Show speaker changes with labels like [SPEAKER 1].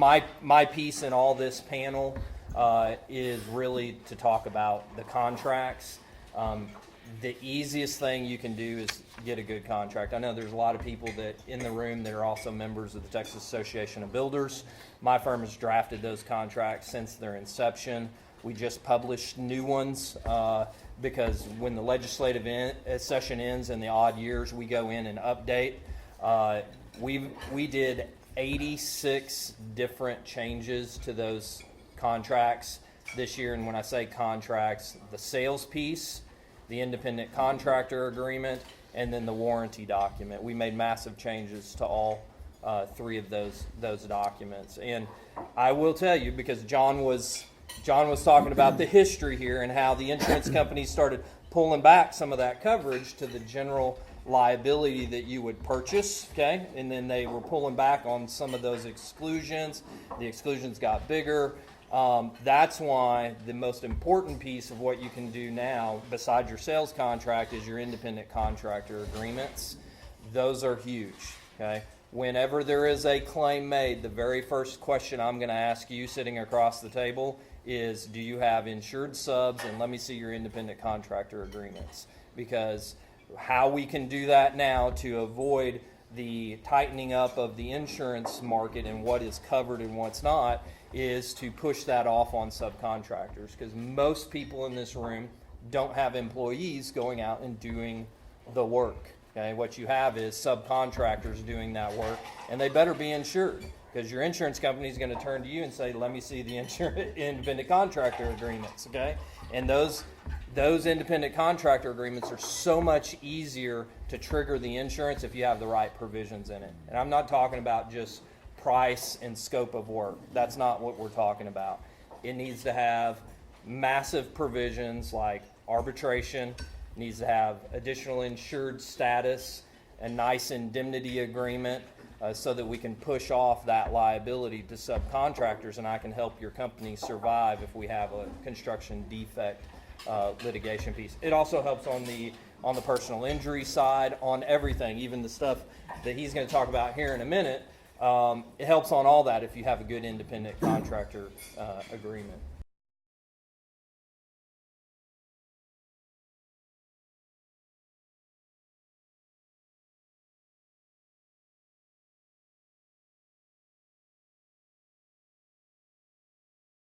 [SPEAKER 1] my piece in all this panel is really to talk about the contracts. The easiest thing you can do is get a good contract. I know there's a lot of people that in the room that are also members of the Texas Association of Builders. My firm has drafted those contracts since their inception. We just published new ones because when the legislative session ends in the odd years, we go in and update. We did 86 different changes to those contracts this year, and when I say contracts, the sales piece, the independent contractor agreement, and then the warranty document. We made massive changes to all three of those documents. And I will tell you, because John was talking about the history here and how the insurance companies started pulling back some of that coverage to the general liability that you would purchase, okay? And then they were pulling back on some of those exclusions. The exclusions got bigger. That's why the most important piece of what you can do now, besides your sales contract, is your independent contractor agreements. Those are huge, okay? Whenever there is a claim made, the very first question I'm going to ask you sitting across the table is, do you have insured subs? And let me see your independent contractor agreements. Because how we can do that now to avoid the tightening up of the insurance market and what is covered and what's not is to push that off on subcontractors, because most people in this room don't have employees going out and doing the work. Okay, what you have is subcontractors doing that work, and they better be insured, because your insurance company is going to turn to you and say, let me see the independent contractor agreements. Okay, and those independent contractor agreements are so much easier to trigger the insurance if you have the right provisions in it. And I'm not talking about just price and scope of work. That's not what we're talking about. It needs to have massive provisions like arbitration, it needs to have additional insured status, a nice indemnity agreement so that we can push off that liability to subcontractors, and I can help your company survive if we have a construction defect litigation piece. It also helps on the personal injury side, on everything, even the stuff that he's going to talk about here in a minute. It helps on all that if you have a good independent contractor agreement.